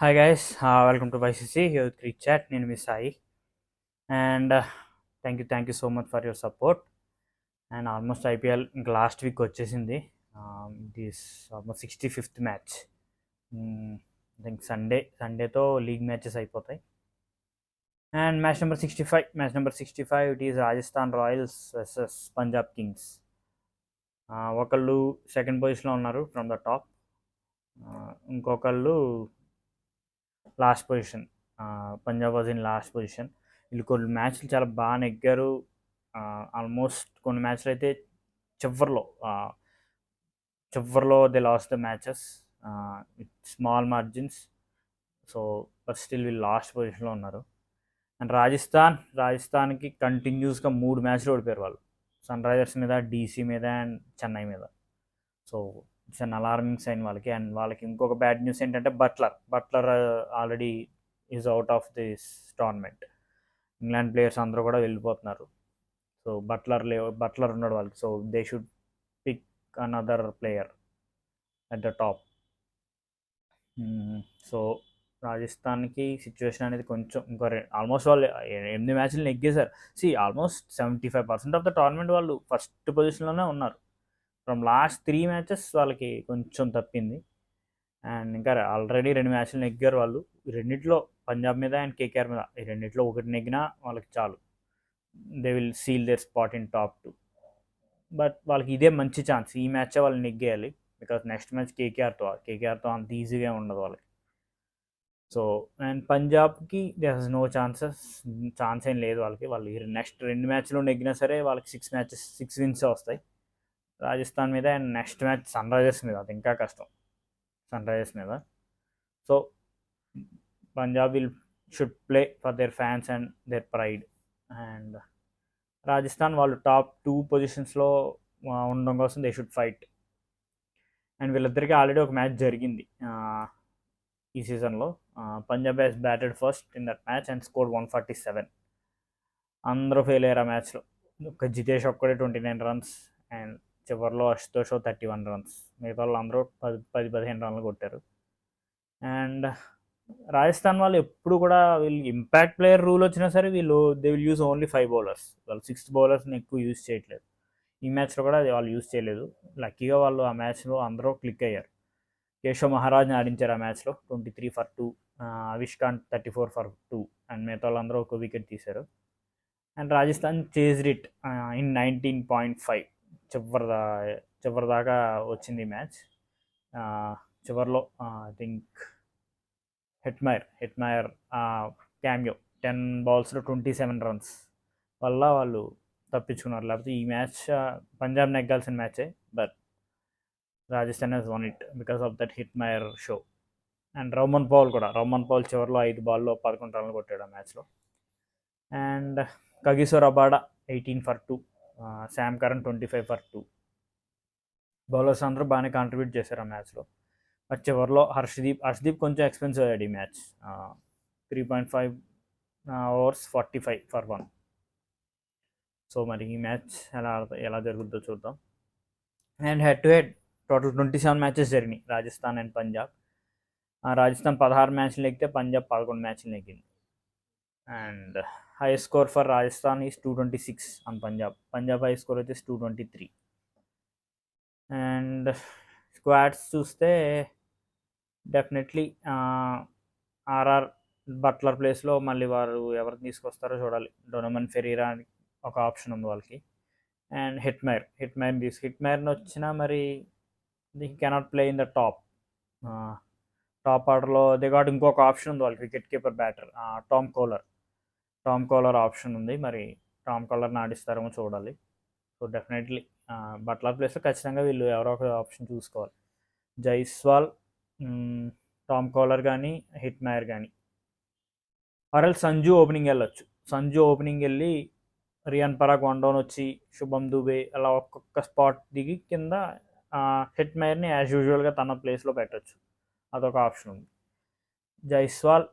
Hi guys, welcome to YCC here with Creek Chat. నేను మీ Sai and thank you so much for your support. And almost IPL ఇంకా last week వచ్చేసింది. This almost 65th match. Think సండేతో league matches అయిపోతాయి. And match number 65 it is Rajasthan Royals versus Punjab Kings. ఒకళ్ళు second పొజిషన్లో ఉన్నారు from the top, ఇంకొకళ్ళు last position. Punjab was in last position. వీళ్ళు కొన్ని మ్యాచ్లు చాలా బాగా నెగ్గారు. ఆల్మోస్ట్ కొన్ని మ్యాచ్లు అయితే చివరిలో they lost the matches with small margins. So but still వీళ్ళు లాస్ట్ పొజిషన్లో ఉన్నారు. అండ్ రాజస్థాన్కి కంటిన్యూస్గా 3 మ్యాచ్లు ఓడిపోయారు వాళ్ళు. సన్ రైజర్స్ మీద, డీసీ మీద అండ్ చెన్నై మీద. So it's an alarming sign వాళ్ళకి. అండ్ వాళ్ళకి ఇంకొక బ్యాడ్ న్యూస్ ఏంటంటే Buttler already is out of this tournament. England players అందరూ కూడా వెళ్ళిపోతున్నారు. సో బట్లర్ ఉన్నాడు వాళ్ళకి. So they should pick another player at the top. So రాజస్థాన్కి situation అనేది కొంచెం ఇంకో ఆల్మోస్ట్ వాళ్ళు 8 మ్యాచ్లు నెగ్గేశారు. ఆల్మోస్ట్ 75% ఆఫ్ ద టోర్నమెంట్ వాళ్ళు ఫస్ట్ పొజిషన్లోనే ఉన్నారు. ఫ్రమ్ లాస్ట్ 3 మ్యాచెస్ వాళ్ళకి కొంచెం తప్పింది. అండ్ ఇంకా ఆల్రెడీ 2 మ్యాచ్లు నెగ్గారు వాళ్ళు. ఈ రెండిట్లో పంజాబ్ మీద అండ్ కేకేఆర్ మీద, ఈ రెండిట్లో ఒకటి నెగ్గినా వాళ్ళకి చాలు. They will seal their spot in top 2. But వాళ్ళకి ఇదే మంచి ఛాన్స్, ఈ మ్యాచే వాళ్ళు నెగ్గేయాలి. బికాస్ నెక్స్ట్ మ్యాచ్ కేకేఆర్తో అంత ఈజీగా ఉండదు వాళ్ళకి. సో అండ్ పంజాబ్కి దే హెస్ నో ఛాన్స్ ఏం లేదు వాళ్ళకి. వాళ్ళు నెక్స్ట్ 2 మ్యాచ్లు నెగ్గినా సరే వాళ్ళకి 6 విన్స్ వస్తాయి రాజస్థాన్ మీద. And next match Sunrisers మీద, అది ఇంకా కష్టం సన్ రైజర్స్ మీద. So Punjab should play for their fans and their pride. And Rajasthan వాళ్ళు టాప్ 2 పొజిషన్స్లో ఉండడం కోసం దే షుడ్ ఫైట్. అండ్ వీళ్ళిద్దరికీ ఆల్రెడీ ఒక మ్యాచ్ జరిగింది ఈ సీజన్లో. Punjab has batted first in that match and scored 147. అందరూ ఫెయిల్ అయ్యారు ఆ మ్యాచ్లో. ఒక జితేష్ ఒక్కడే 29 రన్స్ అండ్ చివరిలో అశుతోష్ 31 రన్స్. మిగతా వాళ్ళు అందరూ 10-15 రన్లు కొట్టారు. అండ్ రాజస్థాన్ వాళ్ళు ఎప్పుడు కూడా వీళ్ళు ఇంపాక్ట్ ప్లేయర్ రూల్ వచ్చినా సరే they will use only 5 bowlers. వాళ్ళు 6 బౌలర్స్ని ఎక్కువ యూజ్ చేయట్లేదు. ఈ మ్యాచ్లో కూడా వాళ్ళు యూజ్ చేయలేదు. లక్కీగా వాళ్ళు ఆ మ్యాచ్లో అందరూ క్లిక్ అయ్యారు. కేశవ్ మహారాజ్ని ఆడించారు ఆ మ్యాచ్లో 23 for 2. Avesh Khan 34 for 2. And మిగతా వాళ్ళందరూ ఒక వికెట్ తీశారు. And Rajasthan chased it in 19.5. చివరి దాకా వచ్చింది ఈ మ్యాచ్. చివరిలో ఐ థింక్ హిట్మైర్ క్యామియో 10 balls-లో 27 runs వల్ల వాళ్ళు తప్పించుకున్నారు. లేకపోతే ఈ మ్యాచ్ పంజాబ్ నెగ్గాల్సిన మ్యాచే. But Rajasthan has won it because of that Hetmyer show. And Rovman Powell చివరిలో 5 balls-లో 11 runs కొట్టాడు ఆ మ్యాచ్లో. And Kagiso Rabada 18 for 2. Sam Curran 25 for 2. Bowlers అందరూ బాగానే కాంట్రిబ్యూట్ చేశారు ఆ మ్యాచ్లో. బట్ చివరిలో హర్షదీప్ కొంచెం ఎక్స్పెన్సివ్ అయ్యాడు ఈ మ్యాచ్. 3.5 overs 45 for 1. సో మరి ఈ మ్యాచ్ ఎలా జరుగుతుందో చూద్దాం. And head to head total 27 matches జరిగినాయి రాజస్థాన్ అండ్ పంజాబ్. రాజస్థాన్ 16 మ్యాచ్లు నెగ్గితే పంజాబ్ 11 మ్యాచ్లు నెగ్గింది. And high score for Rajasthan is 226 on Punjab high score వచ్చేసి 223. అండ్ స్క్వాడ్స్ చూస్తే డెఫినెట్లీ ఆర్ఆర్ బట్లర్ ప్లేస్లో మళ్ళీ వారు ఎవరిని తీసుకొస్తారో చూడాలి. డొనమన్ ఫెరీరా అని ఒక ఆప్షన్ ఉంది వాళ్ళకి. అండ్ హిట్మైర్ని వచ్చినా మరి the cannot play in the top ఆర్డర్లో. దే గాట్ ఇంకొక ఆప్షన్ ఉంది వాళ్ళకి, wicket keeper batter Tom colour option ఉంది. మరి టామ్ కోలర్ని ఆడిస్తారేమో చూడాలి. సో డెఫినెట్లీ బట్లర్ ప్లేస్లో ఖచ్చితంగా వీళ్ళు ఎవరో ఒక ఆప్షన్ చూసుకోవాలి. జైస్వాల్, టామ్ కోలర్ కానీ హిట్మైర్ కానీ, ఆర్ఎల్ సంజు ఓపెనింగ్ వెళ్ళి రియాన్ పరాగ్ 1 down వచ్చి శుభం దుబే అలా ఒక్కొక్క స్పాట్ దిగి కింద హిట్మైర్ని యాజ్ యూజువల్గా తన ప్లేస్లో పెట్టచ్చు. అదొక ఆప్షన్ ఉంది. జైస్వాల్,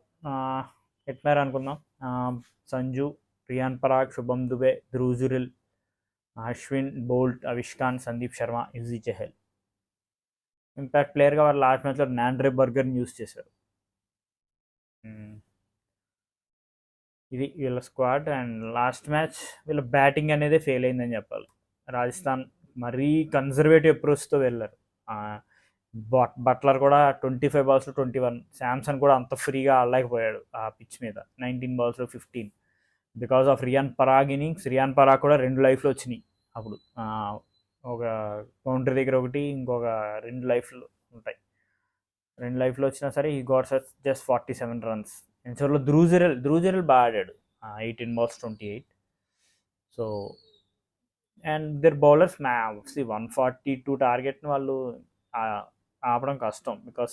హిట్మైర్ అనుకుందాం, సంజు, రియాన్ పరాగ్, శుభం దుబే, ధ్రువ్ జురెల్, అశ్విన్, బోల్ట్, అవిష్ ఖాన్, సందీప్ శర్మ, యుజీ చెహల్. ఇంపాక్ట్ ప్లేయర్గా వారు లాస్ట్ మ్యాచ్లో నాండ్రే బర్గర్ని యూజ్ చేశారు. ఇది వీళ్ళ స్క్వాడ్. అండ్ లాస్ట్ మ్యాచ్ వీళ్ళ బ్యాటింగ్ అనేది ఫెయిల్ అయిందని చెప్పాలి. రాజస్థాన్ మరీ కన్జర్వేటివ్ అప్రోచ్తో వెళ్ళారు. బట్లర్ కూడా 25 balls 21, శాంసన్ కూడా అంత ఫ్రీగా ఆడలేకపోయాడు ఆ పిచ్ మీద. 19 balls 15 because of Riyan Parag innings. Riyan Parag కూడా 2 లైఫ్లు వచ్చినాయి అప్పుడు. ఒక బౌండరీ దగ్గర ఒకటి, ఇంకొక 2 లైఫ్లు ఉంటాయి. 2 లైఫ్లు వచ్చినా సరే ఈ గాట్ జస్ట్ 47 runs. చివరిలో ధ్రువ్ జురెల్ బాగా ఆడాడు, 18 balls 28. So and their bowlers 142 టార్గెట్ని వాళ్ళు ఆపడం కష్టం. బికాస్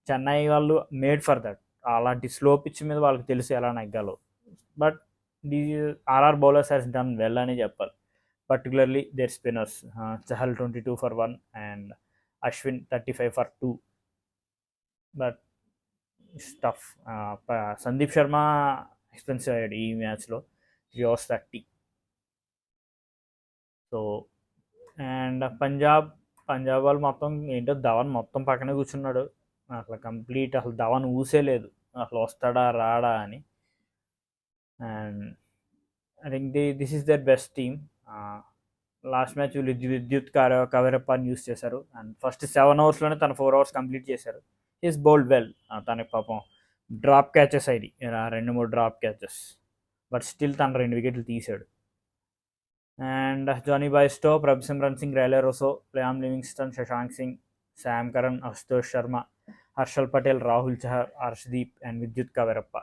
చెన్నై వాళ్ళు మేడ్ ఫర్ దట్. అలాంటి స్లో పిచ్ మీద వాళ్ళకి తెలుసు ఎలా నెగ్గాలో. But the RR bowlers has done well అని చెప్పాలి. Particularly their spinners. Chahal 22 for 1 and Ashwin 35 for 2. But stuff. Sandeep Sharma expensive అయ్యాడు ఈ మ్యాచ్లో, 3 hours 30. సో అండ్ పంజాబ్ వాళ్ళు మొత్తం ఏంటో ధవన్ మొత్తం పక్కనే కూర్చున్నాడు. అసలు కంప్లీట్ అసలు ధవన్ ఊసేలేదు అసలు వస్తాడా రాడా అని. And I think this is there best team. Last match వీళ్ళు విద్యుత్ కవరప్పని యూస్ చేశారు. అండ్ ఫస్ట్ 7 hours తన 4 hours కంప్లీట్ చేశారు. Is bowled well. తనకి పాపం డ్రాప్ క్యాచెస్ అయ్యి 2-3 డ్రాప్ క్యాచెస్. బట్ స్టిల్ తను 2 wickets తీశాడు. And Jonny Bairstow, Prabhsimran Singh, Rilee Rossouw, Liam Livingstone, Shashank Singh, Sam Curran, Ashutosh Sharma, Harshal Patel, Rahul Chahar, Harshdeep and Vidwath Kaverappa.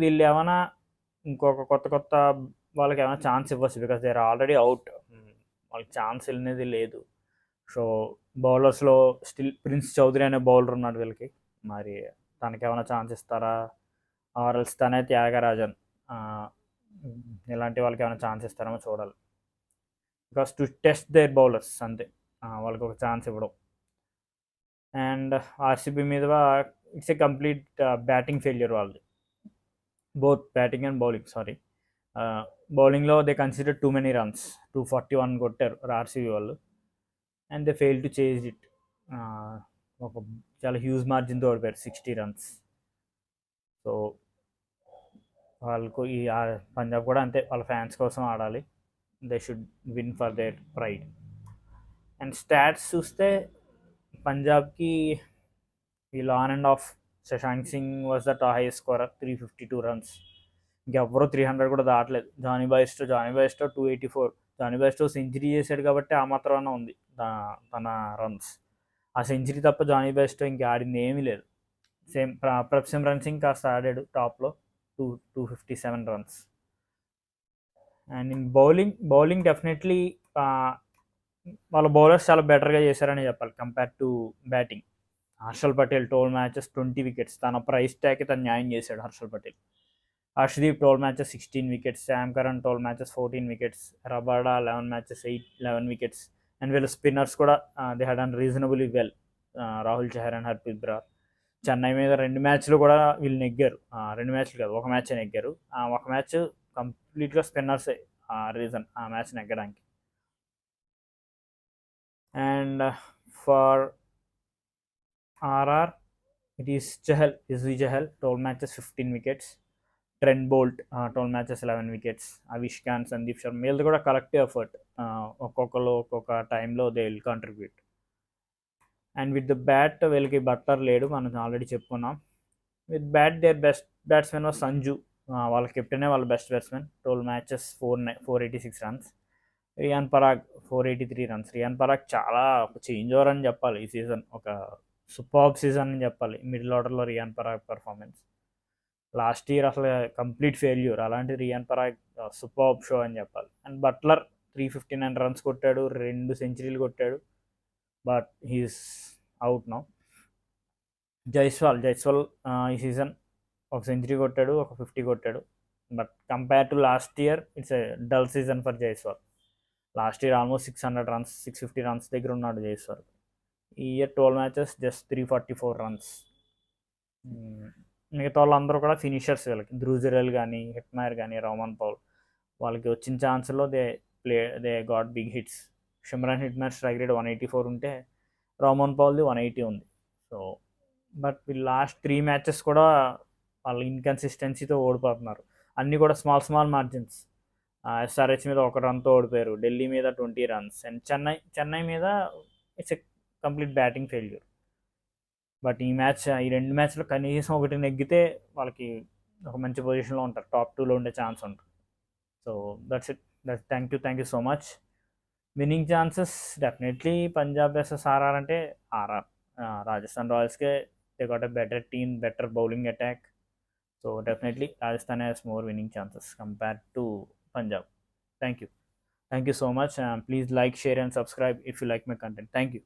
వీళ్ళు ఏమైనా ఇంకొక కొత్త వాళ్ళకి ఏమైనా ఛాన్స్ ఇవ్వచ్చు. Because they are already out. వాళ్ళకి ఛాన్స్ అనేది లేదు. సో బౌలర్స్లో స్టిల్ ప్రిన్స్ చౌదరి అనే బౌలర్ ఉన్నాడు వీళ్ళకి. మరి తనకి ఏమైనా ఛాన్స్ ఇస్తారా, ఆర్ఎల్స్ తనే త్యాగరాజన్, ఇలాంటి వాళ్ళకి ఏమైనా ఛాన్స్ ఇస్తారేమో చూడాలి. Because to test their bowlers అంతే, వాళ్ళకి ఒక ఛాన్స్ ఇవ్వడం. అండ్ ఆర్సీబీ మీద it's a complete batting failure వాళ్ళది. Both batting and bowling. బౌలింగ్లో they consider too many runs. 241 కొట్టారు ఆర్సీబీ వాళ్ళు. And they fail to chase it. ఒక చాలా హ్యూజ్ మార్జిన్తో ఓడిపోయారు, 60 runs. సో వాళ్ళకు ఈ పంజాబ్ కూడా అంతే, వాళ్ళ ఫ్యాన్స్ కోసం ఆడాలి. They should win for their pride. And stats చూస్తే పంజాబ్కి వీళ్ళు on and of. Shashank Singh was the highest scorer, 352 runs. ఇంకెవ్వరూ 300 కూడా దాటలేదు. జానీ బాయిస్టో 284. జానీ బాయిస్టో సెంచరీ చేశాడు కాబట్టి ఆ మాత్రాన ఉంది తన రన్స్. ఆ సెంచరీ తప్ప జానీ బాయిస్టో ఇంకా ఆడింది ఏమీ లేదు. సేమ్ ప్రభ్సిమ్రన్ సింగ్ కాస్త ఆడాడు టాప్లో, 257 runs. And in bowling definitely వాళ్ళ బౌలర్స్ చాలా బెటర్గా చేశారని చెప్పాలి compare to batting. Harshal Patel 12 matches 20 wickets. తన ప్రైస్ ట్యాగ్కి తను న్యాయం చేశాడు Harshal Patel. Harshdeep 12 matches 16 wickets. Sam Curran 12 matches 14 wickets. Rabada 11 matches 11 wickets. And వీళ్ళ స్పిన్నర్స్ కూడా they had done reasonably well. Rahul Chahar and Harpreet Brar. Chennai మీద 2 matches కూడా వీళ్ళు నెగ్గారు. 2 matches కాదు, ఒక మ్యాచ్ నెగ్గారు. ఒక మ్యాచ్ కంప్లీట్గా స్పిన్నర్సే రీజన్ ఆ మ్యాచ్ నెగ్గడానికి. And for RR it is Izzy Chahal 12 matches 15 wickets. Trent Bolt 12 matches 11 wickets. Avish Khan, Sandeep Sharma, వీళ్ళది కూడా కలెక్టివ్ ఎఫర్ట్. ఒక్కొక్కరు ఒక్కొక్క టైంలో they will contribute. And with the bat వీళ్ళకి బట్లర్ లేడు, మనం ఆల్రెడీ చెప్పుకున్నాం. With bat their best batsmen was Sanju. వాళ్ళ కెప్టెనే వాళ్ళ best batsmen. 12 matches 486 runs. Riyan Parag 483 runs. Riyan Parag చాలా చేంజ్ ఓవర్ అని చెప్పాలి ఈ సీజన్. ఒక సూపర్బ్ సీజన్ అని చెప్పాలి మిడిల్ ఆర్డర్లో Riyan Parag performance. Last year అసలు కంప్లీట్ ఫెయిల్యూర్, అలాంటి రియాన్ పరాగ్ సూపర్బ్ షో అని చెప్పాలి. అండ్ బట్లర్ 359 runs కొట్టాడు, 2 centuries కొట్టాడు. But he's out now. Jaiswal ఈ సీజన్ ఒక సెంచరీ కొట్టాడు, ఒక 50 కొట్టాడు. But compare to last year it's a dull season for Jaiswal. Last year almost 600 runs 650 runs దగ్గర ఉన్నాడు జైస్వాల్. ఈ ఇయర్ 12 matches జస్ట్ 344 runs. మిగతా వాళ్ళందరూ కూడా ఫినిషర్స్. వీళ్ళకి ధ్రువ్ జురెల్ కానీ, హిట్మైర్ కానీ, రోమన్ పౌల్ వాళ్ళకి వచ్చిన ఛాన్స్లో they got big hits. Shimron Hetmyer strike rate 184 ఉంటే రోమన్ పౌల్ది 180 ఉంది. సో బట్ వీళ్ళు లాస్ట్ 3 matches కూడా వాళ్ళు ఇన్కన్సిస్టెన్సీతో ఓడిపోతున్నారు. అన్నీ కూడా స్మాల్ స్మాల్ మార్జిన్స్. ఎస్ఆర్హెచ్ మీద 1 రన్తో ఓడిపోయారు, ఢిల్లీ మీద 20 రన్స్, అండ్ చెన్నై మీద it's a complete batting failure. But ఈ 2 మ్యాచ్లో కనీసం ఒకటి నెగ్గితే వాళ్ళకి ఒక మంచి పొజిషన్లో ఉంటారు, టాప్ 2లో ఉండే ఛాన్స్ ఉంటుంది. So that's it. Thank you so much. Winning chances definitely Punjab versus RR అంటే ఆర్ఆర్. రాజస్థాన్ రాయల్స్కే they got a better team, better bowling attack. So definitely Rajasthan has more winning chances compared to Punjab. Thank you so much. Please like, share and subscribe if you like my content. Thank you.